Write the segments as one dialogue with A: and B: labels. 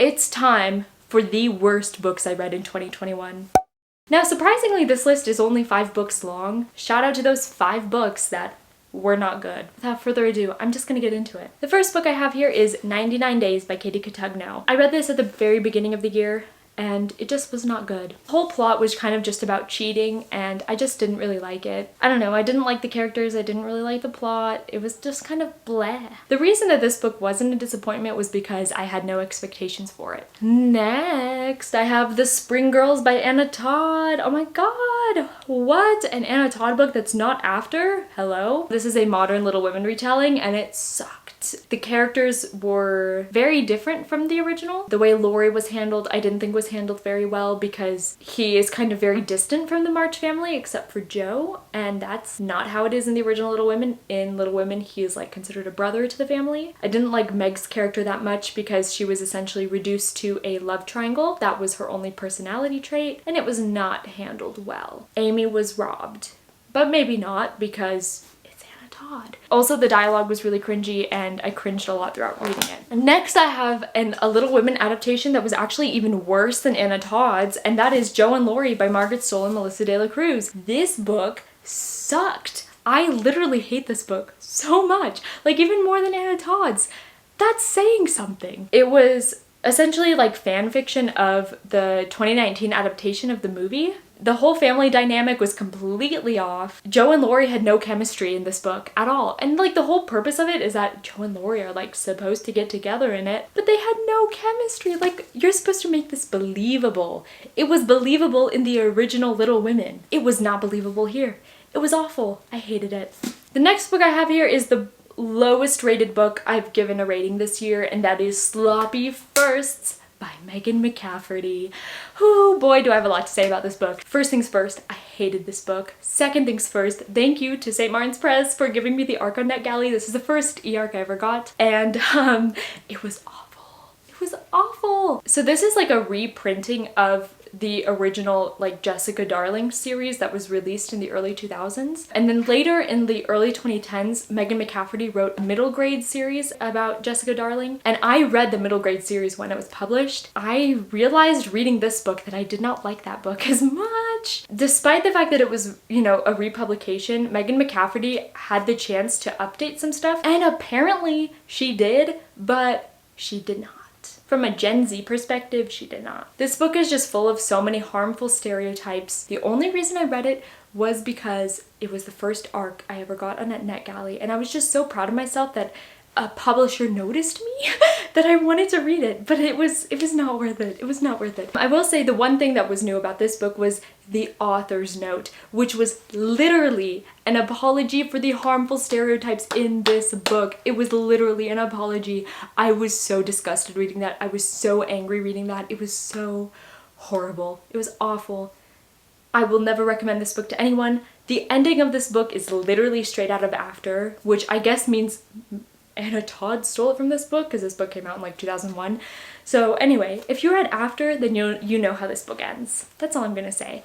A: It's time for the worst books I read in 2021. Now, surprisingly, this list is only 5 books long. Shout out to those 5 books that were not good. Without further ado, I'm just gonna get into it. The first book I have here is 99 Days by Katie Cotugno. I read this at the very beginning of the year, and it just was not good. The whole plot was kind of just about cheating, and I just didn't really like it. I don't know, I didn't like the characters, I didn't really like the plot, it was just kind of bleh. The reason that this book wasn't a disappointment was because I had no expectations for it. Next, I have The Spring Girls by Anna Todd. Oh my god, what? An Anna Todd book that's not After? Hello? This is a modern Little Women retelling, and it sucked. The characters were very different from the original. The way Laurie was handled, I didn't think was handled very well because he is kind of very distant from the March family except for Joe, and that's not how it is in the original Little Women. In Little Women, he is like considered a brother to the family. I didn't like Meg's character that much because she was essentially reduced to a love triangle. That was her only personality trait, and it was not handled well. Amy was robbed, but maybe not because also, the dialogue was really cringy and I cringed a lot throughout reading it. Next, I have a Little Women adaptation that was actually even worse than Anna Todd's, and that is Joe and Laurie by Margaret Stoll and Melissa De La Cruz. This book sucked. I literally hate this book so much, like even more than Anna Todd's. That's saying something. It was essentially like fan fiction of the 2019 adaptation of the movie. The whole family dynamic was completely off. Joe and Laurie had no chemistry in this book at all. And like the whole purpose of it is that Joe and Laurie are like supposed to get together in it, but they had no chemistry. Like, you're supposed to make this believable. It was believable in the original Little Women. It was not believable here. It was awful. I hated it. The next book I have here is the lowest rated book I've given a rating this year, and that is Sloppy Firsts by Megan McCafferty. Oh boy, do I have a lot to say about this book. First things first, I hated this book. Second things first, thank you to St. Martin's Press for giving me the ARC on NetGalley. This is the first e-ARC I ever got, and it was awful. It was awful. So this is like a reprinting of the original like Jessica Darling series that was released in the early 2000s. And then later in the early 2010s, Megan McCafferty wrote a middle grade series about Jessica Darling. And I read the middle grade series when it was published. I realized reading this book that I did not like that book as much. Despite the fact that it was, you know, a republication, Megan McCafferty had the chance to update some stuff. And apparently she did, but she did not. From a Gen Z perspective, she did not. This book is just full of so many harmful stereotypes. The only reason I read it was because it was the first ARC I ever got on NetGalley, and I was just so proud of myself that a publisher noticed me that I wanted to read it, but it was not worth it. It was not worth it. I will say the one thing that was new about this book was the author's note, which was literally an apology for the harmful stereotypes in this book. It was literally an apology. I was so disgusted reading that. I was so angry reading that. It was so horrible. It was awful. I will never recommend this book to anyone. The ending of this book is literally straight out of After, which I guess means Anna Todd stole it from this book because this book came out in like 2001. So anyway, if you read After, then you know how this book ends. That's all I'm gonna say.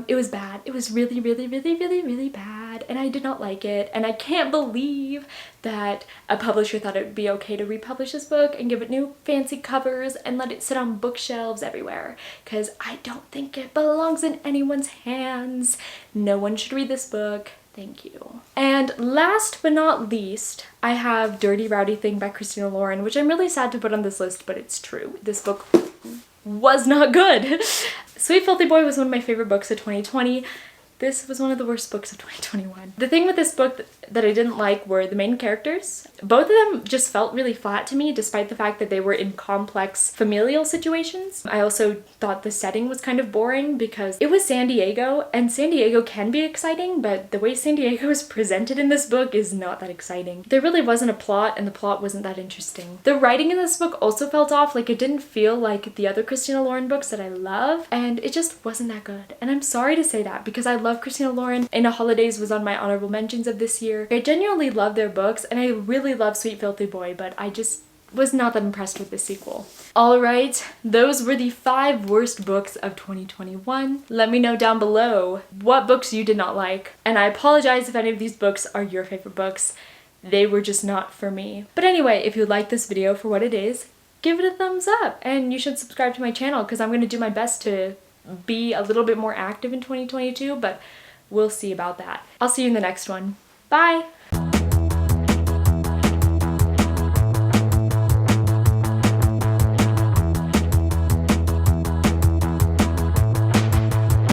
A: It was bad. It was really, really, really, really, really bad, and I did not like it. And I can't believe that a publisher thought it would be okay to republish this book and give it new fancy covers and let it sit on bookshelves everywhere, because I don't think it belongs in anyone's hands. No one should read this book. Thank you. And last but not least, I have Dirty Rowdy Thing by Christina Lauren, which I'm really sad to put on this list, but it's true. This book was not good. Sweet Filthy Boy was one of my favorite books of 2020. This was one of the worst books of 2021. The thing with this book that I didn't like were the main characters. Both of them just felt really flat to me, despite the fact that they were in complex familial situations. I also thought the setting was kind of boring because it was San Diego, and San Diego can be exciting, but the way San Diego is presented in this book is not that exciting. There really wasn't a plot, and the plot wasn't that interesting. The writing in this book also felt off. Like, it didn't feel like the other Christina Lauren books that I love, and it just wasn't that good. And I'm sorry to say that because I love Christina Lauren. In a Holidays was on my honorable mentions of this year. I genuinely love their books, and I really love Sweet Filthy Boy, but I just was not that impressed with the sequel. Alright, those were the 5 worst books of 2021. Let me know down below what books you did not like, and I apologize if any of these books are your favorite books. They were just not for me. But anyway, if you like this video for what it is, give it a thumbs up. And you should subscribe to my channel because I'm going to do my best to be a little bit more active in 2022, but we'll see about that. I'll see you in the next one. Bye!